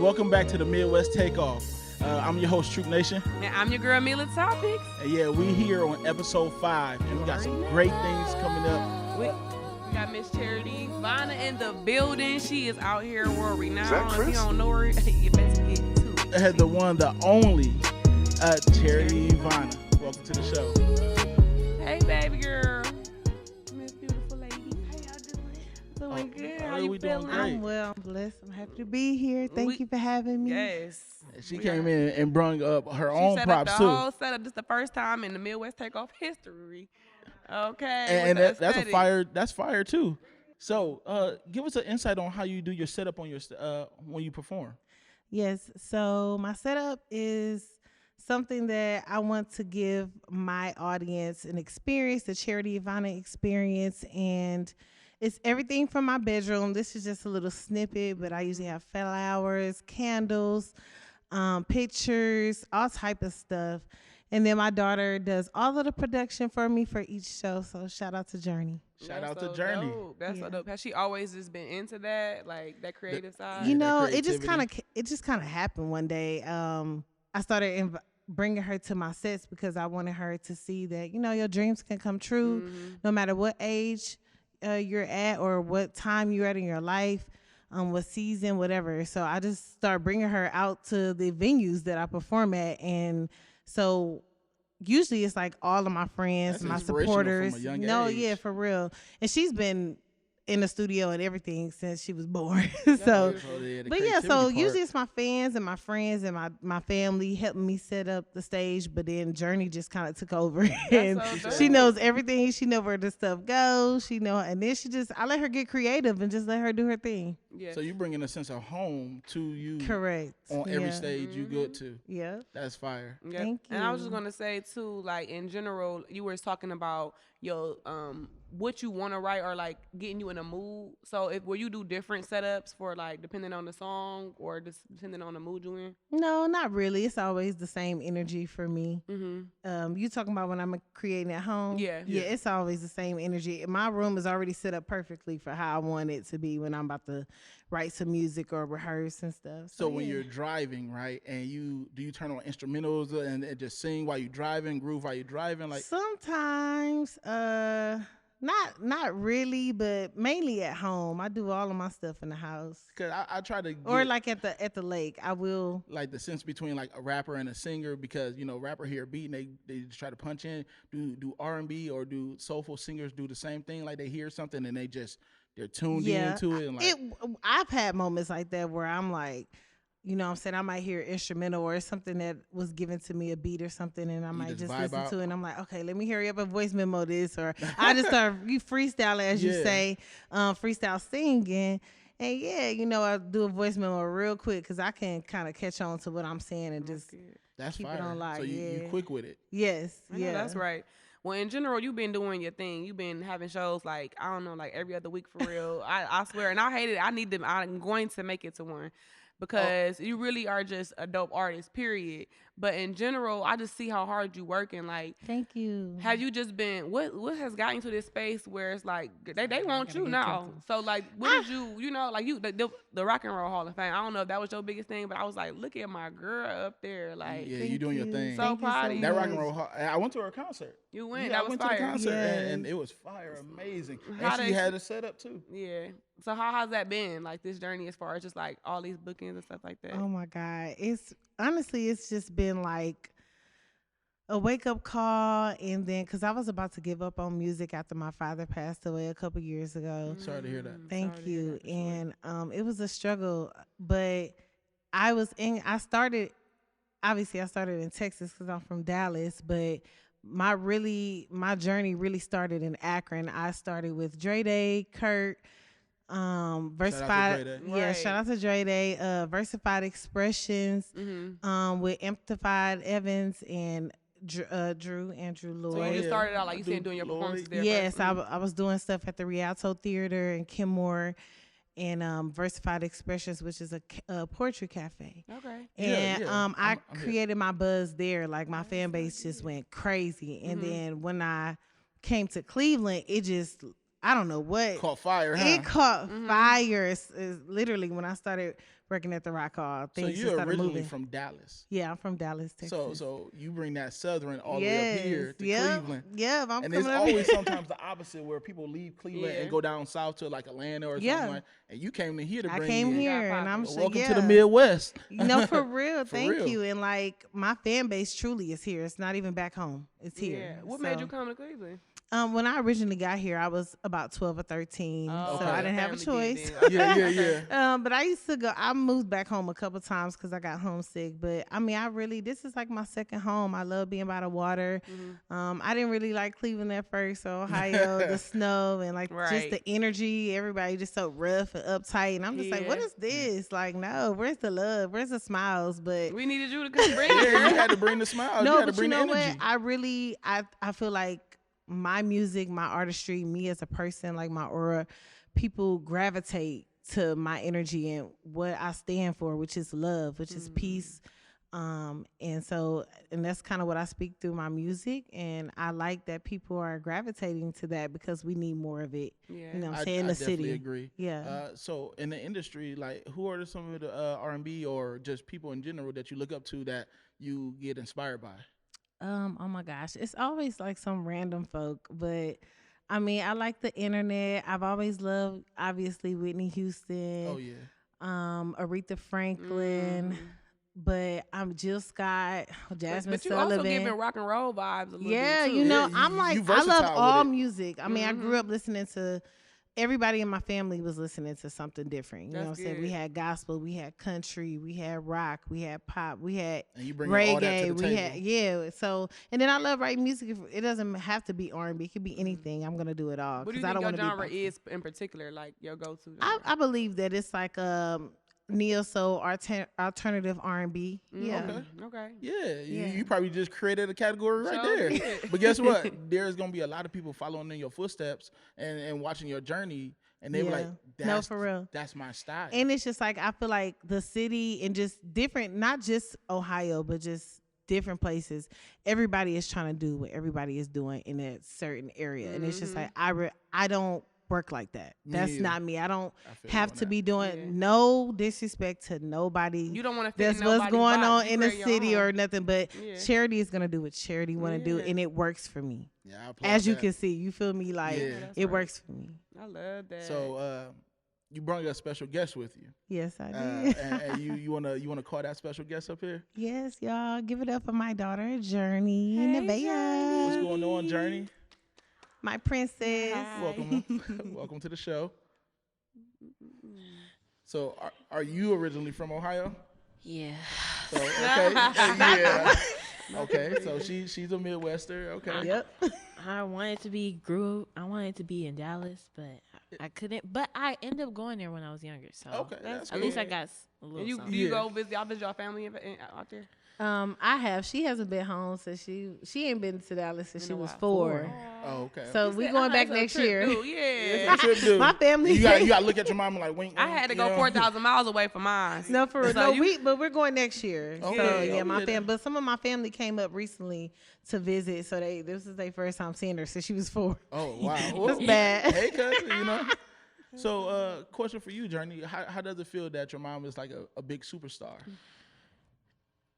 welcome back to the Midwest Takeoff. I'm your host, Troop Nation. And I'm your girl, Mila Topics. And yeah, we here on episode 5, and we got some great things coming up. We got Miss Charity Evonna in the building. She is out here world renowned. If you don't know her, you better get to it. The one, the only, Charity Evonna. Welcome to the show. Hey, baby girl. Miss beautiful lady. How y'all doing? Doing good. How you we doing feeling? great. I'm well, I'm blessed. I'm happy to be here. Thank you for having me. Yes. She came in and brought up her She own set props up the too. whole setup. This is the first time in the Midwest Takeoff history. Okay. And with that's a aesthetic. fire. That's fire too. So, give us an insight on how you do your setup on your when you perform. Yes, so my setup is something that I want to give my audience an experience, the Charity Evonna experience, and it's everything from my bedroom. This is just a little snippet, but I usually have flowers, candles, pictures, all type of stuff. And then my daughter does all of the production for me for each show. So shout out to Journey. Shout out so to Journey. Dope. That's so Yeah. dope. Has she always just been into that, like that creative side? You that know, it just creativity. kind of happened one day. I started bringing her to my sets because I wanted her to see that, you know, your dreams can come true no matter what age you're at or what time you're at in your life, what season, whatever. So I just started bringing her out to the venues that I perform at. And so usually it's like all of my friends, That's my inspirational supporters. from a young No, age. yeah, for real. And she's been in the studio and everything since she was born. That's So beautiful. The but yeah, so creativity part. usually it's my fans and my friends and my family helping me set up the stage, but then Journey just kind of took over and so she dope. knows everything. She know where this stuff goes. She know, and then I let her get creative and just let her do her thing. Yeah. So you bringing a sense of home to you Correct. on every Yeah. stage you good to. Yeah. That's fire. Yep. Thank And I was you. just gonna say too, like in general, you were talking about your what you want to write or like getting you in a mood. So will you do different setups for like depending on the song or just depending on the mood you in? No, not really. It's always the same energy for me. Mm-hmm. You talking about when I'm creating at home? Yeah. Yeah, it's always the same energy. My room is already set up perfectly for how I want it to be when I'm about to write some music or rehearse and stuff. So when yeah. you're driving, right, and do you turn on instrumentals and just sing while you're driving, groove while you're driving, like? Sometimes, not really, but mainly at home. I do all of my stuff in the house, Cause I try to get, or like at the lake. I will. like the sense between like a rapper and a singer, because you know rapper hear a beat and they just try to punch in. Do R&B or do soulful singers do the same thing? Like they hear something and they're tuned into it and like. I've had moments like that where I'm like, you know what I'm saying, I might hear instrumental or something that was given to me, a beat or something, and I might just just vibe listen out? to it and I'm like, okay, let me hurry up and voice memo this, or I just start freestyling, as you Yeah. say, freestyle singing. And yeah, you know, I do a voice memo real quick because I can kind of catch on to what I'm saying and just That's keep fire. it on live, So you yeah. quick with it. yes, I know yeah, that's right. Well, in general, you've been doing your thing. You've been having shows like, I don't know, like every other week for real. I swear, and I hate it. I'm going to make it to one because you really are just a dope artist, period. But in general, I just see how hard you work and like, Thank you. have you just been, what has gotten you to this space where it's like, they want you get now. comfortable. So like, what did you know, like the Rock and Roll Hall of Fame, I don't know if that was your biggest thing, but I was like, look at my girl up there. Like, Yeah, Thank you doing your you. thing. So Thank you proud of you. That rock much. and roll. I went to her concert. you win. Yeah, That I was went fire. to the concert and Yes. it was fire, amazing. How And she they- had it set up too. Yeah. So how has that been, like this journey as far as just like all these bookings and stuff like that? Oh my God. It's just been like a wake up call. And then, cause I was about to give up on music after my father passed away a couple years ago. Sorry to hear that. Thank Sorry to hear you. that, for sure. And it was a struggle, but I started in Texas cause I'm from Dallas, but my journey really started in Akron. I started with Dre Day, Kurt, Versified. Dre Day. Yeah, Right. shout out to Dre Day. Versified Expressions, Mm-hmm. with Amplified Evans and Andrew Lloyd. So you just yeah. started out like you Dude, said doing your Lloyd. performances there. Yes, first. I was doing stuff at the Rialto Theater and Kenmore, and Versified Expressions, which is a poetry cafe. Okay. Yeah, And yeah. I I'm here. created my buzz there. Like my fan base just went crazy. And then when I came to Cleveland, I don't know what. Caught fire, huh? It caught fire. It's literally when I started working at the Rock Hall. So Things you're started originally moving. from Dallas. Yeah, I'm from Dallas, Texas. So you bring that Southern all the way up here to Cleveland. Yeah, I'm And coming it's up always here. sometimes the opposite where people leave Cleveland Yeah. and go down south to like Atlanta or Yeah. something. And you came in here to I bring came in. here Got and I'm poppin'. sure. Welcome yeah. to the Midwest. No, for real. For Thank real. you. And like my fan base truly is here. It's not even back home. It's here. Yeah. What made you come to Cleveland? When I originally got here, I was about 12 or 13, Oh, so okay. I didn't have a Family choice. did Yeah, then. yeah, yeah. But I used to go. I moved back home a couple times because I got homesick. But I mean, this is like my second home. I love being by the water. I didn't really like Cleveland at first, so Ohio, the snow and like just Right. the energy. Everybody just so rough and uptight, and I'm just like, what Yeah. is this? Like, no, where's the love? Where's the smiles? But We needed you to come bring Yeah, you it. had to bring the smile. no, you had to but you bring know the energy. what? I feel like my music, my artistry, me as a person, like my aura, people gravitate to my energy and what I stand for, which is love, which is peace. And that's kind of what I speak through my music. And I like that people are gravitating to that because we need more of it. Yeah. You know what I'm I saying? In the definitely city. agree. Yeah. So in the industry, like, who are some of the R&B or just people in general that you look up to that you get inspired by? Oh my gosh. It's always like some random folk, but I mean, I like the internet. I've always loved obviously Whitney Houston. Oh yeah. Aretha Franklin, but I'm Jill Scott, Jasmine But you Sullivan. also giving rock and roll vibes a little Yeah, bit too. you know, Yeah, I'm like, you I love versatile with all it. music. I mean, I grew up listening to, everybody in my family was listening to something different. You know what I'm That's saying? We good. had gospel, we had country, we had rock, we had pop, we had And you bring all that to reggae, the we table. had, yeah. So, and then I love writing music. It doesn't have to be R&B. It could be anything. I'm going to do it all. What do you I think don't your want to be genre boxy. is in particular, like your go-to genre? I believe that it's like neo soul alternative R&B. Yeah. Okay. Yeah, Yeah. You probably just created a category right Sure there. did. But guess what? There's gonna be a lot of people following in your footsteps and watching your journey, and they were like, No, "That's for real. That's my style." And it's just like I feel like the city and just different, not just Ohio, but just different places. Everybody is trying to do what everybody is doing in a certain area, and it's just like I don't work like that. Me That's neither. not me. I don't I feel you have on to that. be doing Yeah. no disrespect to nobody. You don't want to fit That's in what's nobody's going box. on You in the create your city own. or nothing. But Yeah. Charity is gonna do what Charity want to do, Yeah. and it works for me. Yeah, I applaud As you that. can see, you feel me? Like Yeah. That's it right. works for me. I love that. So you brought a special guest with you, Yes, I and, did. and you wanna call that special guest up here? Yes, y'all, give it up for my daughter, Journey Nevaeh. What's going on, Journey? My princess. Hi. Welcome, welcome to the show. So, are you originally from Ohio? Yeah. So, okay, yeah. Okay, so she's a Midwester. Okay. Yep. I wanted to be in Dallas, but I couldn't. But I ended up going there when I was younger. So Okay, that's at least cool. I got a little And you, something. do you Yeah. go visit? Y'all visit your family out there? I have. She hasn't been home since she ain't been to Dallas since In she a was while. 4. Oh, okay. So we going back next year. Yeah. Trip, dude. My family. You got to look at your mom and like wink. I wink, had to you go know? 4,000 miles away from mine. No, for So no, but we're going next year. Okay. So yeah, Oh, my yeah. family. But some of my family came up recently to visit. So this is their first time seeing her since she was 4. Oh wow, That's Well, bad. Hey, cousin, you know. So, question for you, Journey. How does it feel that your mom is like a big superstar?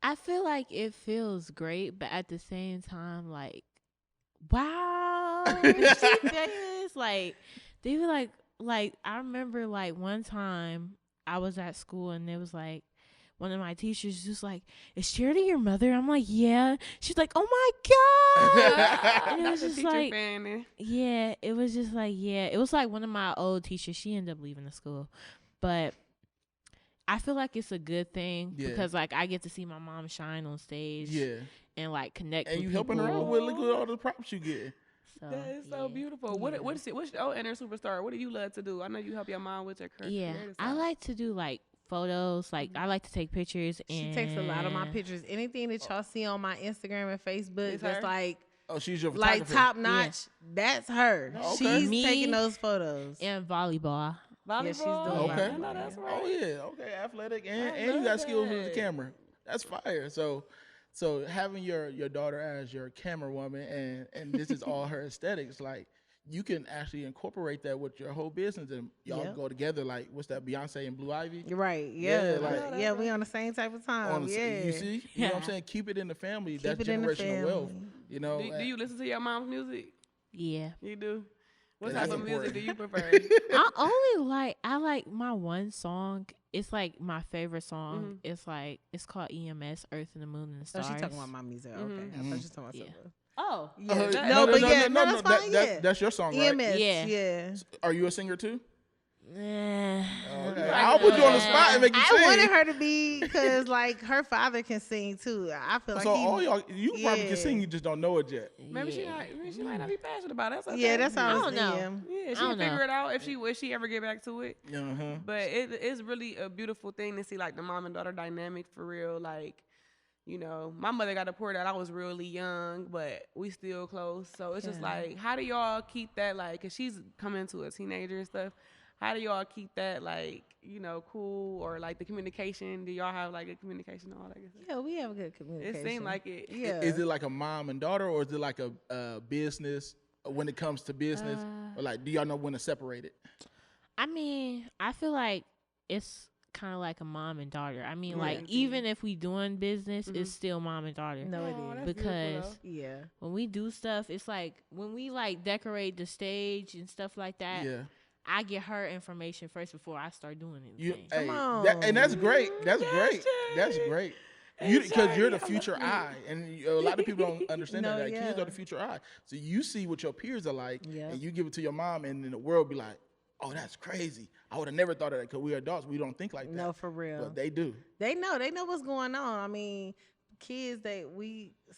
I feel like it feels great, but at the same time, like, wow, she does. Like, they were like I remember like one time I was at school and it was like one of my teachers just like, "Is Charity your mother?" I'm like, "Yeah." She's like, "Oh my god!" And it was That's a just teacher like, fan there. yeah, it was just like, yeah, it was like one of my old teachers. She ended up leaving the school, but I feel like it's a good thing Yeah. because like I get to see my mom shine on stage, Yeah, and like connect. and with you helping her people. out with look at all the props you get. So, That is so yeah. beautiful. Yeah. What's your inner superstar? What do you love to do? I know you help your mom with her Yeah, creative I side. like to do like photos. Like I like to take pictures. She And takes a lot of my pictures. Anything that y'all see on my Instagram and Facebook It's that's her? like Oh, she's your like photographer. top notch. That's her. Okay. She's Me taking those photos. and volleyball. Volleyball. she's doing Okay. I know that's right. Oh yeah, okay, athletic, I and you love got skills with the that. camera. That's fire. So having your daughter as your camera woman, and this is all her aesthetics. Like, you can actually incorporate that with your whole business, and y'all go together. Like, what's that, Beyonce and Blue Ivy? You're right. Yeah. Like, We on the same type of time. you see, you know what I'm saying? Keep it in the family. That's generational wealth. You know. Do you listen to your mom's music? Yeah. You do. What type of music do you prefer? I like my one song. It's like my favorite song. It's called EMS, Earth and the Moon and the Stars. Oh, she's talking about my music. Okay. I thought she was talking about something. Oh. Yeah. That's your song, right? EMS. Yeah. Are you a singer too? Okay. I'll put you on the spot and make you sing. I wanted her to be, because like her father can sing too. I feel like so all y'all, you probably can sing, you just don't know it yet. Maybe she might not be passionate about it. That's okay. Yeah, that's how I don't know. Yeah, she can figure it out if she ever get back to it. But it's really a beautiful thing to see, like the mom and daughter dynamic for real. Like, you know, my mother got deported. I was really young, but we still close. So it's just like, how do y'all keep that, like, because she's coming to a teenager and stuff. How do y'all keep that, like, you know, cool, or like the communication? Do y'all have like a communication and all that? Yeah, we have a good communication. It seemed like it. Yeah. Is it like a mom and daughter, or is it like a business when it comes to business? Or like, do y'all know when to separate it? I mean, I feel like it's kind of like a mom and daughter. I mean, like, even if we doing business, it's still mom and daughter. No, it is. Because yeah, when we do stuff, it's like when we like decorate the stage and stuff like that. Yeah. I get her information first before I start doing anything. Come on. And that's great. That's great. That's great. Because you're the future eye, and a lot of people don't understand that. Kids are the future eye. So you see what your peers are like, and you give it to your mom, and then the world be like, "Oh, that's crazy. I would have never thought of that, because we're adults. We don't think like that." No, for real. But they do. They know what's going on. I mean, kids,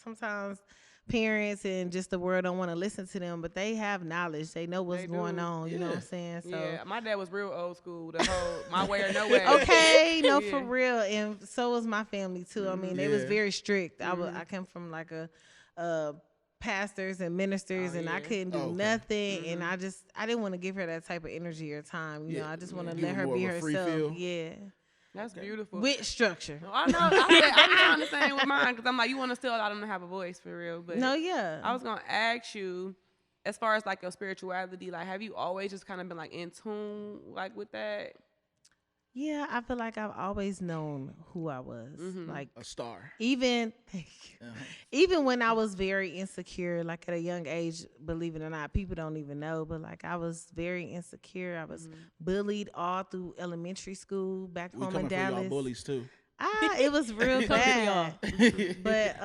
sometimes parents and just the world don't want to listen to them, but they have knowledge. They know what's going on. You know what I'm saying? So yeah, my dad was real old school. The whole my way or no way. Okay, for real. And so was my family too. I mean, they was very strict. I come from like a pastors and ministers, and I couldn't do nothing. And I didn't want to give her that type of energy or time. You know, I just want to let her be herself. Yeah. That's beautiful. With structure. I know. I'm the same with mine, because I'm like, you want to still allow them to have a voice for real. But I was gonna ask you, as far as like your spirituality, like, have you always just kind of been like in tune like with that? Yeah, I feel like I've always known who I was, like a star. Even when I was very insecure, like at a young age, believe it or not, people don't even know, but like I was very insecure. I was bullied all through elementary school back home in Dallas. For y'all bullies too. It was real bad. But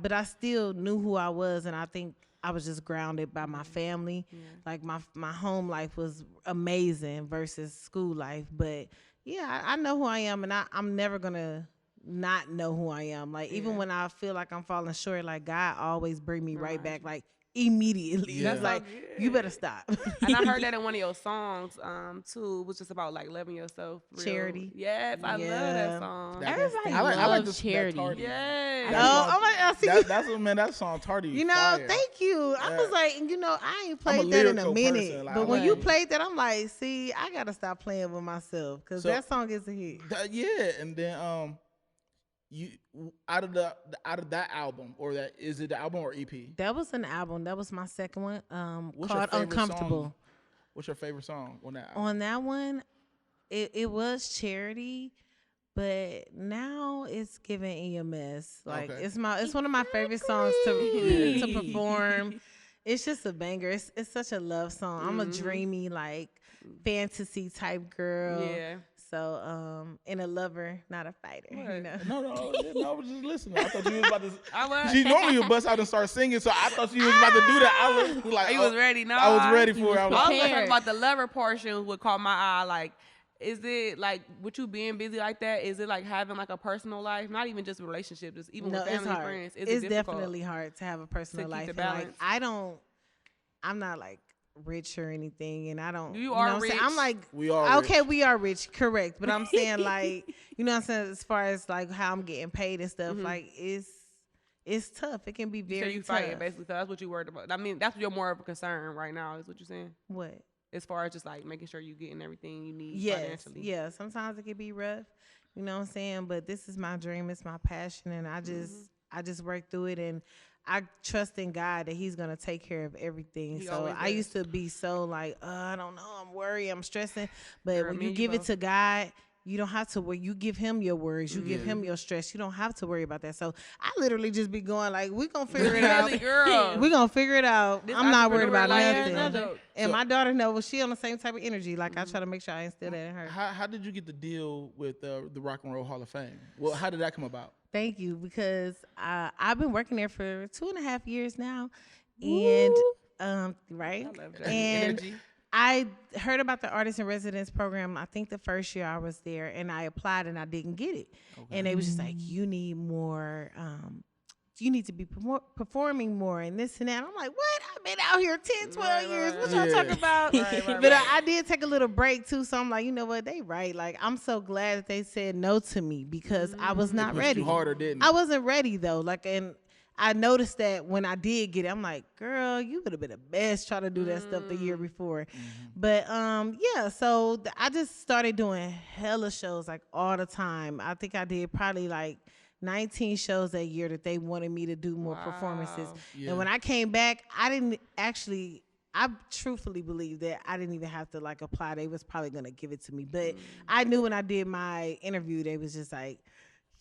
but I still knew who I was, and I think I was just grounded by my family. Like my home life was amazing versus school life. But yeah, I know who I am, and I'm never gonna not know who I am. Like even when I feel like I'm falling short, like God always bring me right back, like immediately. Yeah. That's like, you better stop. And I heard that in one of your songs too. It was just about like loving yourself. Charity. Yes, I love that song. Everybody I like loves Charity. Yes. That song Tardy. You know, fire. thank you. I was like, I ain't played that in a minute. Like, but when you played that, I'm like, see, I gotta stop playing with myself, because that song is a hit. And then you out of that album, or that, is it the album or EP? That was an album. That was my second one. What's called your favorite Uncomfortable. Song? What's your favorite song on that album? On that one, it was Charity, but now it's giving EMS. Like it's one of my favorite songs to perform. It's just a banger. It's such a love song. I'm a dreamy, like fantasy type girl. Yeah. So, and a lover, not a fighter. You know? No, I was just listening. I thought you was about to. She normally would bust out and start singing, so I thought she was about to do that. I was like, you was ready. No, I was ready for it. I was talking about the lover portion would caught my eye. Like, is it like with you being busy like that? Is it like having like a personal life, not even just relationships, just even with family and friends? It's definitely hard to have a personal life. The balance. Like, I'm not like rich or anything, and I don't. You are rich. I'm like, we are okay. Rich. We are rich, correct? But I'm saying, like, you know what I'm saying, as far as like how I'm getting paid and stuff, like it's tough. It can be very tough. Fighting, basically. So that's what you worried about. I mean, that's your more of a concern right now, is what you're saying. What? As far as just like making sure you're getting everything you need financially. Yeah. Sometimes it can be rough. You know what I'm saying? But this is my dream. It's my passion, and I just work through it, and I trust in God that He's gonna take care of everything. He So always I does. used to be so like, I don't know, I'm worried, I'm stressing. But Girl, when me you and give it both. to God, you don't have to worry. You give Him your worries. You give Yeah. Him your stress. You don't have to worry about that. So I literally just be going like, we gonna figure it out. Really, girl. We gonna figure it out. This I'm not worried entrepreneur about life nothing. is no joke. And So- my daughter knows she on the same type of energy. Like I try to make sure I instill that in her. How did you get the deal with the Rock and Roll Hall of Fame? Well, how did that come about? Thank you, because I've been working there for 2.5 years now, and right, I love that and energy. I heard about the Artist in Residence program. I think the first year I was there, and I applied and I didn't get it, and they was just like, you need more. You need to be performing more and this and that. And I'm like, what? I've been out here 10, 12 years. What y'all Yeah. talking about? Right, But I did take a little break too. So I'm like, you know what? They right. Like, I'm so glad that they said no to me because I was not Pushed ready. you harder, didn't it? I wasn't ready though. Like, and I noticed that when I did get it, I'm like, girl, you would have been the best trying to do that stuff the year before. But yeah, so I just started doing hella shows like all the time. I think I did probably like 19 shows that year that they wanted me to do more performances. Wow. Yeah. And when I came back, I truthfully believe that I didn't even have to like apply. They was probably going to give it to me. But I knew when I did my interview, they was just like,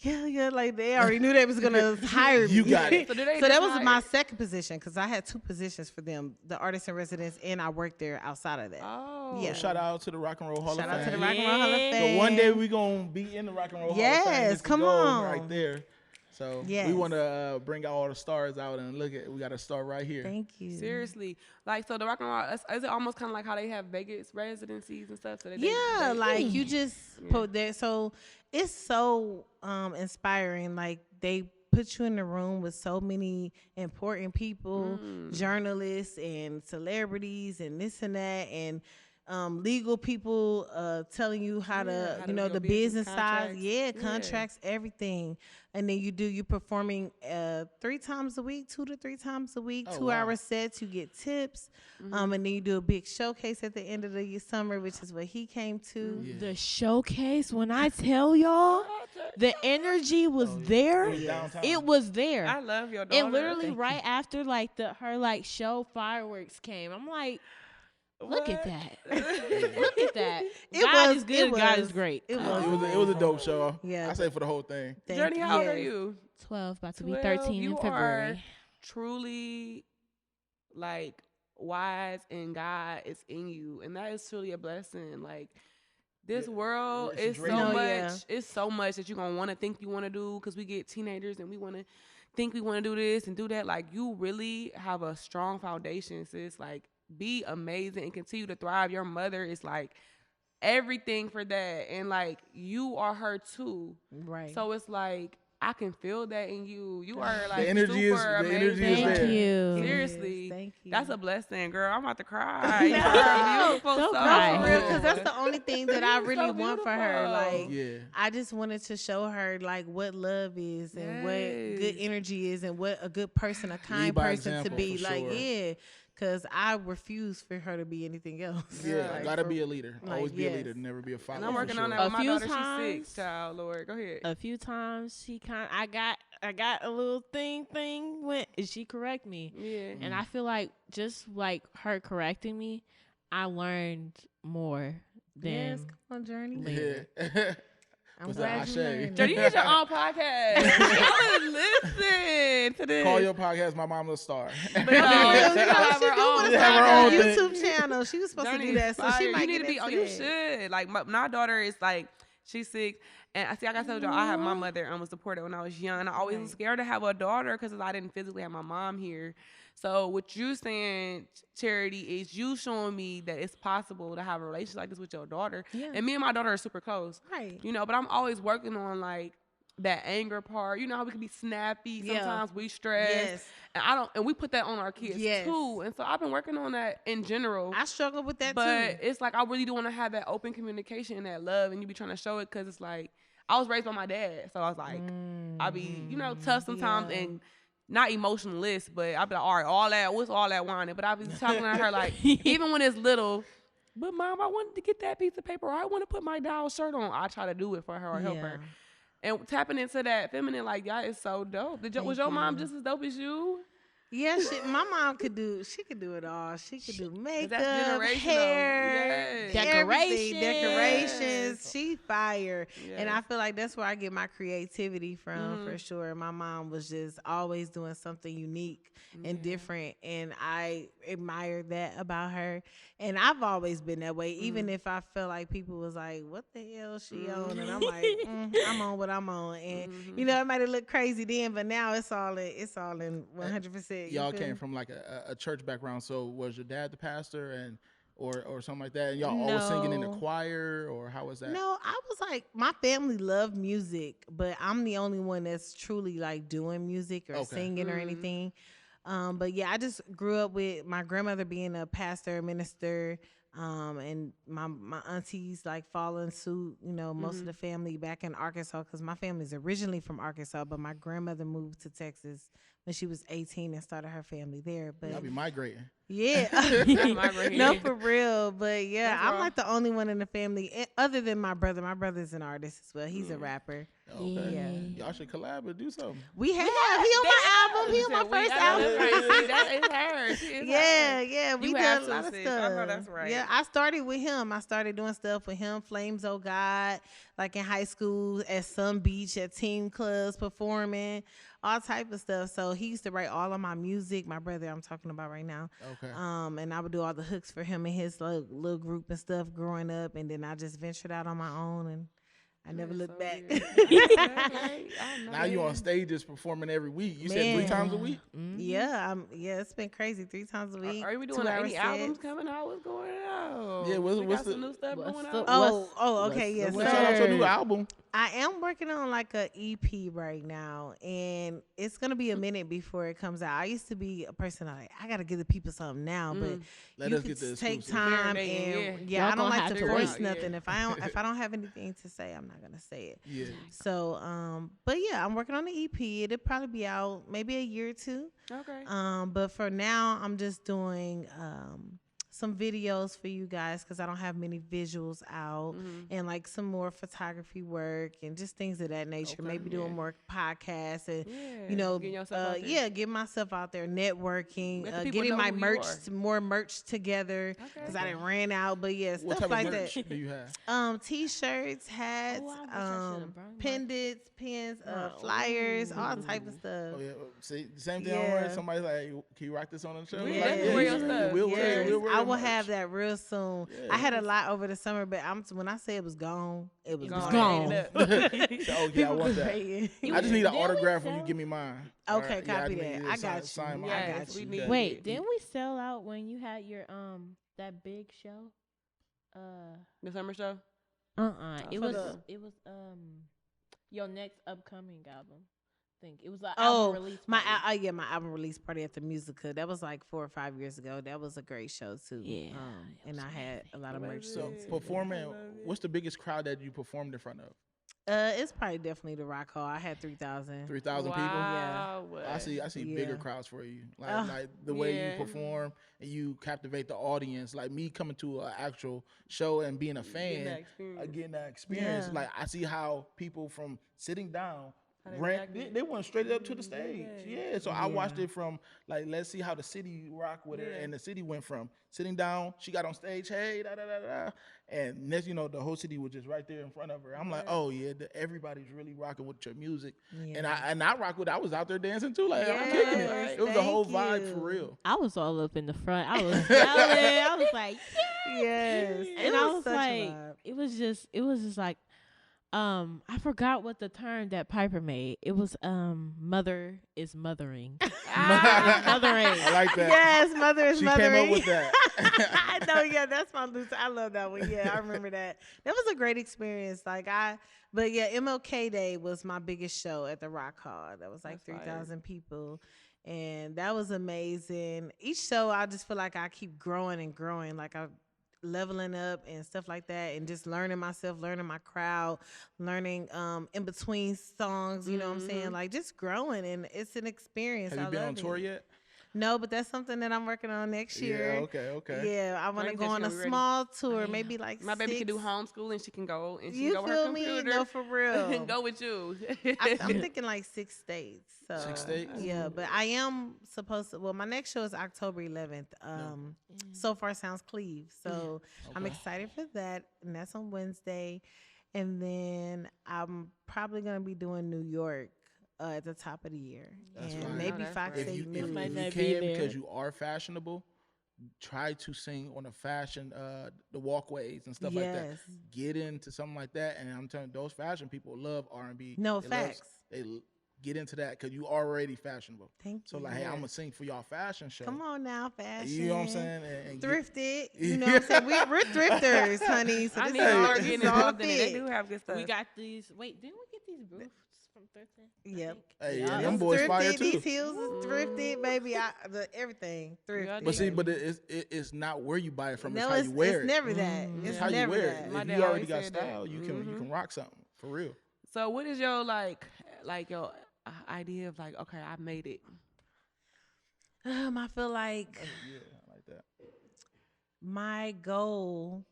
yeah, like they already knew they was going to hire me. You got it. So do they So that just was hire- my second position because I had 2 positions for them, the artist in residence, and I worked there outside of that. Oh. Yeah. Shout out to the Rock and Roll Hall Shout of out to Fame. the Rock and Roll Hall of Yeah. Fame. So one day we gonna be in the Rock and Roll Hall of Fame. Yes, It's the come goal on. right there. So we Yes. want to bring all the stars out and look at. We got a star right here. Thank you. Seriously, like so the Rock and Roll is it almost kind of like how they have Vegas residencies and stuff? So that Yeah, they, like you just put there. So it's so inspiring. Like they put you in the room with so many important people, journalists and celebrities and this and that, and legal people telling you how to, how you to know, do the your business, business side. contracts. Yeah, Yeah. contracts, everything. And then you performing 3 times a week, 2 to 3 times a week, Oh, 2-hour wow. sets. You get tips, and then you do a big showcase at the end of the summer, which is what he came to. Yeah. The showcase, when I tell y'all, the energy was there. It was downtown. It was there. I love your daughter. And literally right after like her show fireworks came, I'm like, look at that. Look at that. God is good. God is great. It It was. was a dope show. Yeah. I say for the whole thing. Thank Journey, how old are yes. you? 12, about to be 12, 13 you in February. Are truly like wise and God is in you, and that is truly a blessing. Like this world it's is great. so No, much. yeah. It's so much that you're gonna want to think you want to do because we get teenagers and we want to think we want to do this and do that. Like you really have a strong foundation, sis. Like be amazing and continue to thrive. Your mother is like everything for that, and like you are her too. Right. So it's like I can feel that in you. You are like The energy is- super the amazing. energy is Thank there. you. Seriously, Thank you. that's a blessing, girl. I'm about to cry. You No, are beautiful don't soul. cry. for real, because that's the only thing that I You're really so want for her. beautiful. Like, Yeah. I just wanted to show her like what love is and what good Yes. energy is and what a good person, a kind by person to example, be. for Like, sure. yeah, because I refuse for her to be anything else. Yeah, Like, gotta for- be a leader. like, Always be a yes. leader. Never be a follower. And I'm for working sure. on that A with my few daughter. She's times. 6, child. Lord, go ahead. A few times I got a little thing went, and she correct me. Yeah. And I feel like just like her correcting me, I learned more than Yes, come on, Journey. Yeah. I'm What's glad that, you Ashe? learned. Journey, you need your own podcast. I would listen to this. Call your podcast "My Mom's a Star." But No, no, you know, she she have do her own. want She to have start her a own thing. YouTube channel. She was supposed to do that, so she Fire. might You need get to be. into Oh, you that. should. Like my daughter is like she's 6, and I see. Like I told y'all, I had my mother was supported when I was young. And I always was scared to have a daughter because I didn't physically have my mom here. So what you saying, Charity, is you showing me that it's possible to have a relationship like this with your daughter. Yeah. And me and my daughter are super close. Right. You know, but I'm always working on like that anger part. You know how we can be snappy. Yeah. Sometimes we stress. Yes. And we put that on our kids Yes. too. And so I've been working on that in general. I struggle with that But too. it's like I really do want to have that open communication and that love, and you be trying to show it because it's like I was raised by my dad, so I was like I be tough sometimes yeah. and not emotionless, but I be like, all right, all that, what's all that whining? But I be talking to her like even when it's little. But mom, I wanted to get that piece of paper. Or I want to put my doll shirt on. I try to do it for her or help Yeah. her. And tapping into that feminine, like, y'all is so dope. Was your mom just as dope as you? Yeah, my mom could do. She could do it all. She could do makeup, generational. hair, Yes. everything, Decorations. decorations. She fire, and I Yes. feel like that's where I get my creativity from Mhm. for sure. My mom was just always doing something unique and Yeah. different, and I admire that about her. And I've always been that way, even if I feel like people was like, "What the hell she on?" and I'm like, "I'm on what I'm on," and you know, it might have looked crazy then, but now it's all in 100%. Y'all came from like a church background, so was your dad the pastor and or something like that? And y'all always singing in the No. choir, or how was that? No, I was like, my family loved music, but I'm the only one that's truly like doing music or Okay. singing or anything. But yeah, I just grew up with my grandmother being a pastor, minister, and my aunties like following suit. You know, most of the family back in Arkansas, because my family's originally from Arkansas, but my grandmother moved to Texas when she was 18 and started her family there. But Y'all be migrating. yeah, migrating. no, for real. But yeah, That's I'm raw. like the only one in the family, other than my brother. My brother's an artist as well. He's a rapper. Okay. Yeah. Y'all should collab and do something. We have. He on my album. He on my first album. That is hers. She is Yeah, hers. yeah, we You did have a to, lot of sis. stuff. I know that's right. Yeah, I started with him. I started doing stuff with him, Flames Oh God, like in high school, at Sun Beach, at team clubs, performing, all type of stuff. So he used to write all of my music. My brother, I'm talking about right now. Okay. And I would do all the hooks for him and his little group and stuff growing up. And then I just ventured out on my own, and I never looked back. Now you on stages performing every week. You said 3 times a week? Yeah, it's been crazy. 3 times a week. Are we doing 2-hour any albums sets. coming out? What's going on? Yeah, we what's got some the- new stuff what's going the- on. Okay, yes, Well, shout out your new album. I am working on like a EP right now, and it's gonna be a minute before it comes out. I used to be a person like I gotta give the people something now, but Let you us could get the take exclusive. time Marinating, and Y'all I don't gonna like have to to force wait. nothing. If I don't have anything to say, I'm not gonna say it. Yeah. So but yeah, I'm working on the EP. It'll probably be out maybe a year or two. Okay. But for now, I'm just doing some videos for you guys because I don't have many visuals out, and like some more photography work and just things of that nature. Okay. Maybe doing more podcasts and Yeah, you know, getting yourself out there. get myself out there, networking, Let the people getting know my who you merch, are. more merch together because I didn't ran out. But yeah, What stuff type like of merch that. do you have? T-shirts, hats, Oh, I wish I should've brought mine. pendants, pins, flyers, all type of stuff. Oh yeah. See, the same thing. Yeah. Somebody's like, "Can you rock this on the show?" Yeah, Like, wear your yeah, stuff. We'll wear. Yes, We'll wear I your will merch. have that real soon. Yeah. I had a lot over the summer, but when I say it was gone, it was Gone. gone. Ate it up. So, oh yeah, I want that. Waiting. I just need an Didn't we autograph when you sell- give me mine. Okay, All right, copy I that. need I to got you. sign mine. I Yes, got we you. need- Wait, didn't we sell out when you had your that big show? The summer show. It For was the- your next upcoming album. I think it was an Oh, album release. my party. my album release party at the Musica. That was like 4 or 5 years ago. That was a great show too. Yeah, and I had a lot of merch. So too. performing, what's the biggest crowd that you performed in front of? It's probably definitely the Rock Hall. I had 3,000. 3,000 people. Wow. I see bigger Yeah. crowds for you. Like, Oh. like the way Yeah. you perform and you captivate the audience. Like me coming to an actual show and being a fan, getting that experience. Yeah. Like I see how people from sitting down How they ran, reacted. they went straight up to the stage. Yeah. So I watched Yeah. it from like, let's see how the city rock with her, Yeah. and the city went from sitting down. She got on stage, hey, da da da da, and next, the whole city was just right there in front of her. I'm like, oh yeah, everybody's really rocking with your music, and I rock with. I was out there dancing too, like I'm kicking it. Yes, It was a whole thank vibe you. for real. I was all up in the front. I was yelling. I was like, Yes, and I was such a like, vibe. it was just like, I forgot what the term that Piper made. It was mother is mothering. Mothering. I like that. Yes, mother is She mothering. came up with that. I know, yeah, that's my Luther. I love that one. Yeah, I remember that. That was a great experience. But yeah, MLK Day was my biggest show at the Rock Hall. That was like That's fire. 3,000 people. And that was amazing. Each show, I just feel like I keep growing and growing. Like I'm leveling up and stuff like that, and just learning myself, learning my crowd, learning in between songs, you know what I'm saying? Like just growing, and it's an experience. Have you I been love on tour it. yet? No, but that's something that I'm working on next year. Yeah, okay. Yeah, I want to Journey go said on she a gonna be ready. small tour, maybe like My baby can do 6. homeschooling. She can go and she You can go with her feel me? computer. No, for real. Go with you. I'm thinking like 6 states. So 6 states? Yeah, but I am supposed to. Well, my next show is October 11th. So far sounds Cleve. So I'm excited for that, and that's on Wednesday. And then I'm probably gonna be doing New York at the top of the year, That's and right. maybe That's Fox right. 8 If News. you might not be can, there. because you are fashionable, try to sing on the fashion, the walkways and stuff like that. Yes. Get into something like that, and I'm telling you, those fashion people love R&B. No, They facts. get into that because you already fashionable. Thank So you. like, hey, I'm gonna sing for y'all fashion show. Come on now, fashion. You know what I'm saying? And Thrifted. You know what I'm saying? We're thrifters, honey. So I this need is to all, start this getting is all involved in it. They fit. do have good stuff. We got these. Wait, didn't we get these roofs from thrifting? Yep. Hey, Yeah, and them It's boys fire thrifted. too. These heels is thrifted, baby. Everything thrifted. But see, but it's not where you buy it from. no, it's how you wear it's it. never that. Mm. It's It's how you never wear that. it. My If dad you already always got said that. style, you can rock something for real. So what is your like your idea of like, okay, I made it? I feel like Yeah, I like that. my goal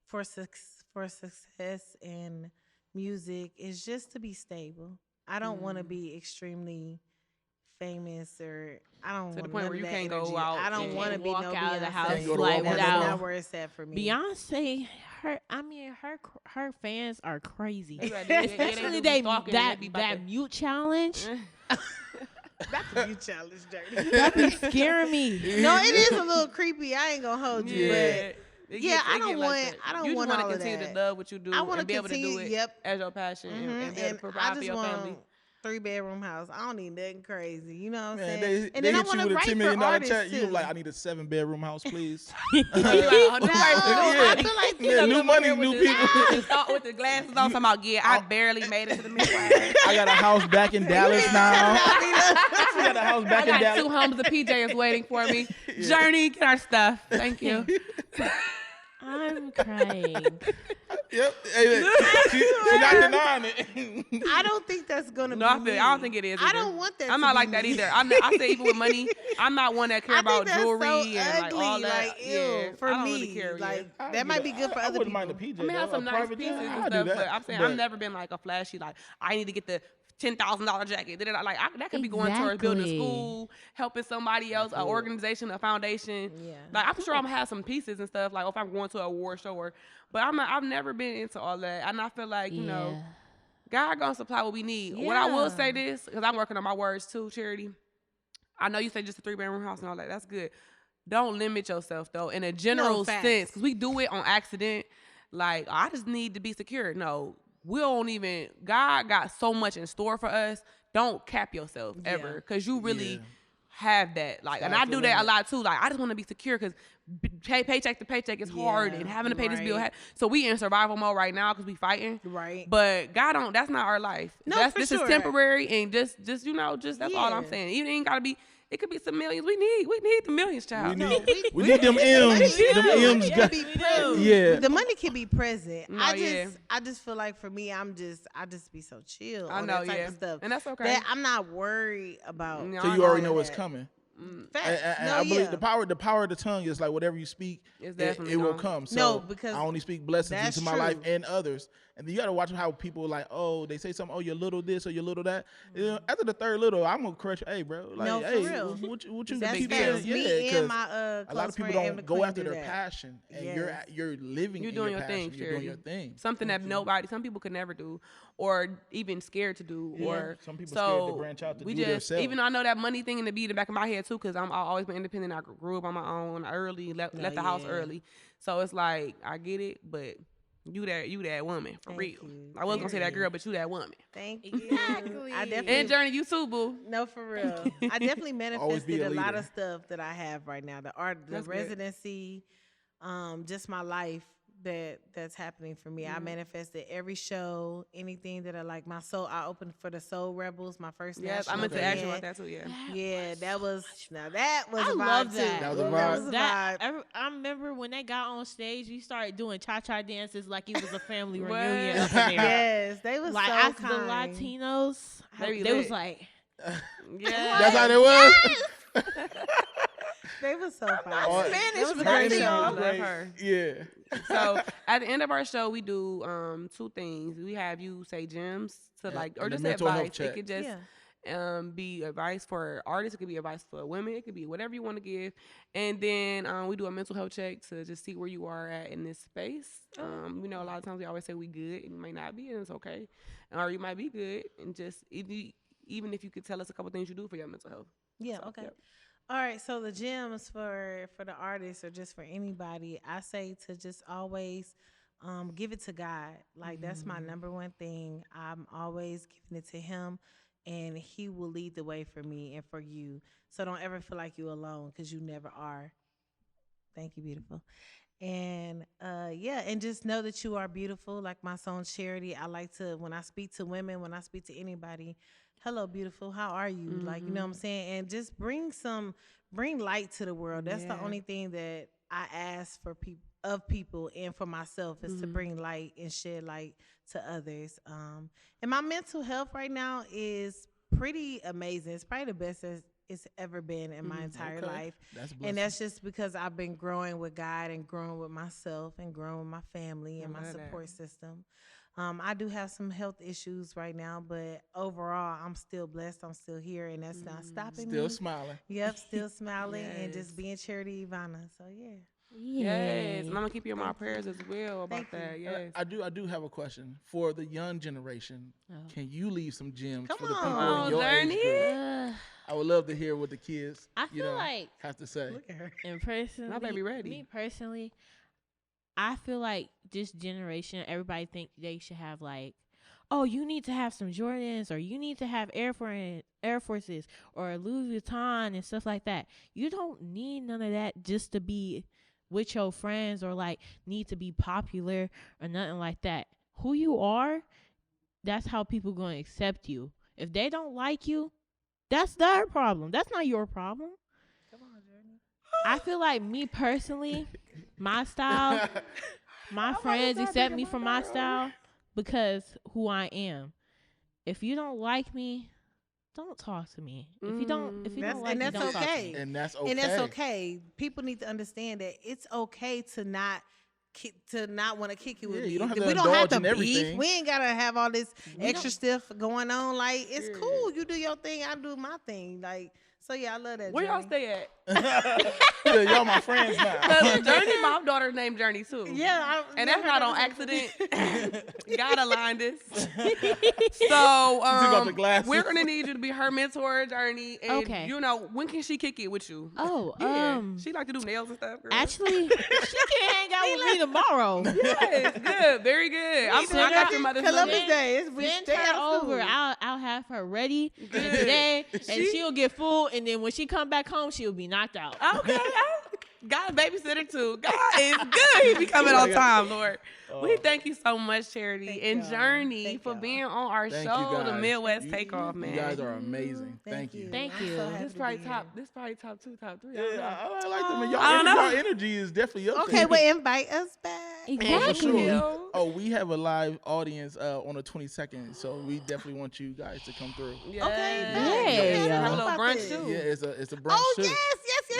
for success in music is just to be stable. I don't want to be extremely famous, or I don't To the want point none where of you that can't go energy. out I don't and want to be walk no out of the Beyonce. house Can't go to like Walmart That's no not without where it's at for me. Beyonce. Her fans are crazy. They do be Especially stalking and that they be about to- mute challenge. That's you challenge, dirty. That be scaring me. No, it is a little creepy. I ain't gonna hold you, but It yeah, gets- I it don't get like want- that. I don't you want just all wanna of continue that. to love what you do I wanna and be able to do continue- it yep. as your passion and be able to and provide I for just your want family. 3-bedroom house. I don't need nothing crazy. You know what I'm Man, saying? they and then I hit you want to with a write $10 for million artists check. too. You like, I need a 7-bedroom house, please. Like, oh, no, No, I I feel like Yeah, new money, new people. With the glasses on, talking about, yeah, I barely made it to the midwife. I got a house back in Dallas now. I got a house I back in got 2 Dallas. homes of PJs waiting for me. Journey, get our stuff. Thank you. I'm crying. Yep. Hey, she not denying it. I don't think that's gonna No, be me. I don't think it is. I either. don't want that. I'm to not be like that me. either. I say even with money, I'm not one that care I about think that's jewelry so and like ugly. all that. Like, ew, yeah, for I don't me, really care. like yeah. that might be good for I other wouldn't people. mind a PJ. I mean, I have though, some a nice private pieces jet, and I'll do stuff, that. but I'm saying I've never been like a flashy. Like I need to get the $10,000 jacket. Like that could be going towards building a Exactly. school, helping somebody else, an organization, a foundation. Yeah. Like I'm sure I'm gonna have some pieces and stuff. Like if I'm going to an award show but I've never been into all that, and I feel like you know. God gonna supply what we need. What I will say this, because I'm working on my words too, Charity. I know you say just a 3-bedroom house and all that. That's good. Don't limit yourself though, in a general facts. sense, because we do it on accident. Like I just need to be secure. No, we don't even. God got so much in store for us. Don't cap yourself ever, because you really have that. Like, and I do that a lot too. Like I just want to be secure because paycheck to paycheck is hard, and having to pay this bill. right. So we in survival mode right now because we fighting. Right. But God don't. That's not our life. No, for this sure. is temporary, and just that's all I'm Yeah. saying. Even ain't gotta be. It could be some millions. We need the millions, child. We need them M's. Them M's got. Be present. Yeah. The money can be present. No, I just feel like for me, I just be so chill. I on know, that type yeah. of stuff. And that's okay. That I'm not worried about. No, So I you already know know what's that. coming. Facts. And No, I believe yeah. the power of the tongue is like whatever you speak, It's it definitely will gonna- come. So No, because I only speak blessings that's into my life true. and others. And then you got to watch how people like, oh, they say something, oh, you're little this or you're little that. You know, after the third little, I'm gonna crush. Hey, bro, like, No, for hey, real. what you That's keep facts. saying? Me Yeah, and 'cause my a lot close of people friend, Em don't the go Queen, after do their that. passion, and Yes. you're living. You're in doing your your passion. thing, You're doing Charity. your thing. Something that some people could never do, or even scared to do, or Some people so scared to branch out to we do just themselves. even though I know that money thing in the back of my head too, because I've always been independent. I grew up on my own early, left the house yeah. early, so it's like I get it, but you that woman for Thank real. you. I was gonna say that Thank girl, but you that woman. Thank you. Exactly. I definitely And Journey, you too, boo. No, for real. I definitely Always be manifested a a lot leader. of stuff that I have right now. The art, the That's good. residency, just my life that's happening for me. I manifested every show, anything that I like. My soul, I opened for the Soul Rebels, my first Yes, I national meant to ask you event. about that too. Yeah. Yeah, that was that was I a vibe love too. that. That was a That vibe. was a That vibe. I remember when they got on stage, you started doing cha-cha dances like it was a family What? reunion up in there. Yes, they was Like so after kind. the Latinos, They be they was lit. like, Yeah. That's how they was. They were so funny. Spanish It was a her great energy show. was I love great. her. Yeah. So at the end of our show, we do 2 things. We have you say gems to And- like, or and the just mental health advice. It check. could just be advice for artists. It could be advice for women. It could be whatever you want to give. And then we do a mental health check to just see where you are at in this space. You know, a lot of times we always say we good, and you might not be, and it's okay. Or you might be good, and just even if you could tell us a couple things you do for your mental health. Yeah, So, okay. yep. All right, so the gems for the artists or just for anybody, I say to just always give it to God. Like that's my number one thing. I'm always giving it to him, and he will lead the way for me and for you. So don't ever feel like you're alone, because you never are. Thank you, beautiful. And and just know that you are beautiful. Like my song Charity, I like to, when I speak to women, when I speak to anybody, hello, beautiful, how are you? Like, you know what I'm saying? And just bring light to the world. That's the only thing that I ask for people and for myself, is to bring light and shed light to others. And my mental health right now is pretty amazing. It's probably the best it's ever been in my entire life. And that's just because I've been growing with God and growing with myself and growing with my family and my support system. I do have some health issues right now, but overall, I'm still blessed. I'm still here, and that's not stopping me. Still smiling. Yep, still smiling and Yes. just being Charity Evonna. So yeah. Yes, and I'm gonna keep you in my prayers as well about Thank you. that. Yes. I do have a question for the young generation. Can you leave some gems Come for the people on, in your age Journey. group? I would love to hear what the kids I feel like have to say. Look at her. And personally, My baby ready. Me personally, I feel like this generation, everybody think they should have like, oh, you need to have some Jordans, or you need to have Air Forces or Louis Vuitton and stuff like that. You don't need none of that just to be with your friends, or like need to be popular or nothing like that. Who you are, that's how people gonna accept you. If they don't like you, that's their problem. That's not your problem. I feel like me personally, my style, my friends accept me for my style because who I am. If you don't like me, don't talk to me. If you don't like me, that's don't talk to okay. me. And that's okay. And that's okay. People need to understand that it's okay to not want to kick it with Yeah, me. you don't have to we don't have indulge to in beef. everything. We ain't gotta have all this extra stuff going on. Like, it's cool. You do your thing, I do my thing. Like, so yeah, I love that. Where y'all Journey. stay at? Yeah, y'all my friends now. Cause Journey, my daughter's named Journey too. Yeah, And that's not on accident. Gotta line this. So off the glasses. we're gonna need you to be her mentor, Journey. And Okay. you know, when can she kick it with you? Oh, Yeah. She like to do nails and stuff. Girl. actually, she can hang out with me tomorrow. yes, good, very good. I got your mother's Columbus number. Day. We Send stay her out of over. school. I'll have her ready for today, and she'll get full. And then when she come back home, she'll be knocked out. Okay. God a babysitter too. God is good. He be coming on time, Lord. We thank you so much, Charity Thank and y'all. Journey, Thank for y'all. being on our Thank show, you guys. the Midwest You- Takeoff, man. You guys are amazing. Thank you. Thank I'm you. so happy This to probably be top. here. This probably top 2, top 3. Yeah, I like them. I don't Y'all, know. y'all energy is definitely up Okay, there. well, invite us back. Exactly. Oh, we have a live audience on the 22nd, so we definitely want you guys to come through. Yeah. Hey. Have a How little about brunch this? too. Yeah, it's a brunch Oh, too. yes.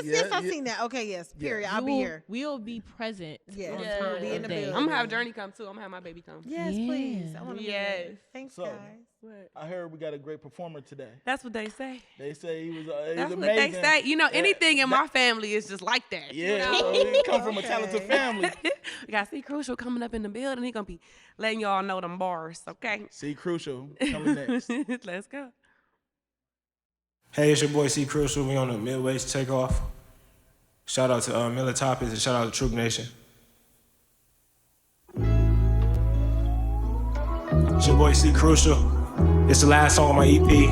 Yeah, I've yeah. seen that. Okay, yes. Period. Yeah. I'll be here. We'll be present. Yeah. on Yeah. time Be in the that day. building. I'm gonna have Journey come too. I'm gonna have my baby come. Yes, please. I Yeah. want to Yes. be there. Thanks, So- guys. What? I heard we got a great performer today. That's what they say. They say he was That's what amazing. they say. You know, Yeah. anything in my family is just like that. you Yeah, know? so he come from a talented Okay. family. We got C Crucial coming up in the building. He gonna be letting y'all know them bars. Okay. See, Crucial coming next. Let's go. Hey, it's your boy C Crucial. We on the Midwest Takeoff. Shout out to Miller Topics and shout out to Troop Nation. It's your boy C Crucial. It's the last song on my EP,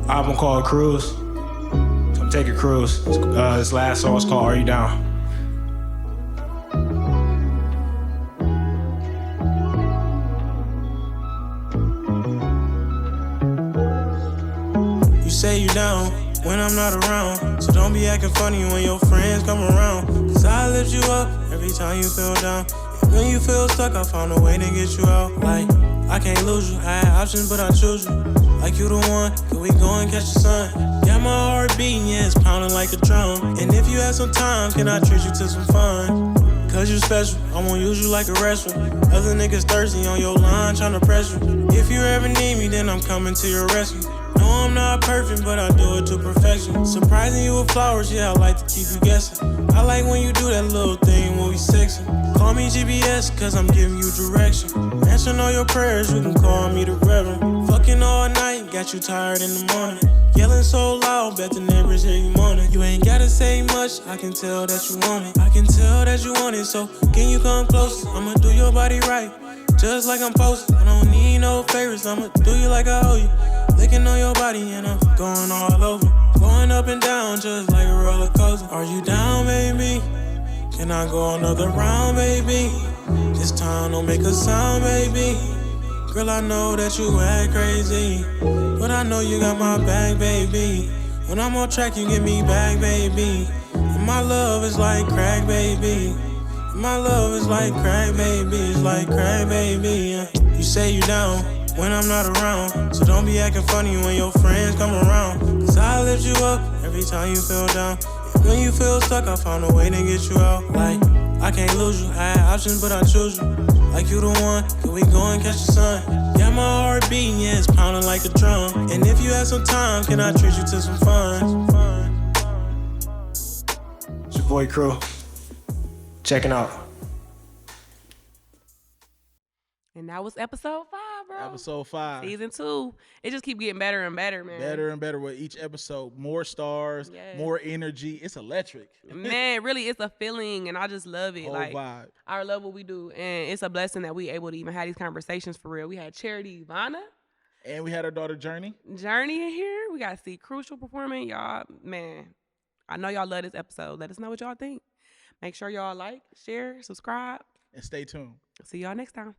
album called Cruise. So I'm taking Cruise. This last song is called Are You Down? You say you down when I'm not around, so don't be acting funny when your friends come around. Cause I lift you up every time you feel down. And when you feel stuck, I found a way to get you out. Like, I can't lose you, I had options but I choose you. like you the one. Could we go and catch the sun? Got my heart beating, yeah, it's pounding like a drum. And if you have some time, can I treat you to some fun? Cause you special, I won't use you like a wrestler. Other niggas thirsty on your line tryna press you. If you ever need me, then I'm coming to your rescue. No, I'm not perfect, but I do it to perfection. Surprising you with flowers, yeah, I like to keep you guessing. I like when you do that little thing when we sexing. Call me GPS, cause I'm giving you direction. Answering all your prayers, you can call me the Reverend. Fucking all night, got you tired in the morning. Yelling so loud, bet the neighbors hear you moaning. You ain't gotta say much, I can tell that you want it. I can tell that you want it, so can you come closer? I'ma do your body right, just like I'm posted. I don't need no favors, I'ma do you like I owe you. Licking on your body and I'm going all over. Going up and down just like a roller coaster. Are you down, baby? Can I go another round, baby? This time don't make a sound, baby. Girl, I know that you act crazy, but I know you got my back, baby. When I'm on track, you get me back, baby. And my love is like crack, baby. And my love is like crack, baby. It's like crack, baby. You say you down when I'm not around, so don't be acting funny when your friends come around. Cause I lift you up every time you feel down. And when you feel stuck, I found a way to get you out. Like, I can't lose you, I had options but I choose you. Like you the one, can we go and catch the sun? Got my heart beating, yeah, it's pounding like a drum. And if you have some time, can I treat you to some fun? It's your boy Crew. Checking out. And that was episode 5, bro. Episode 5. Season 2. It just keep getting better and better, man. Better and better with each episode. More stars, more energy. It's electric. Man, really, it's a feeling, and I just love it. Whole like, vibe. I love what we do, and it's a blessing that we able to even have these conversations for real. We had Charity Evonna. And we had our daughter, Journey in here. We got to see Crucial performing. Y'all, man, I know y'all love this episode. Let us know what y'all think. Make sure y'all like, share, subscribe. And stay tuned. See y'all next time.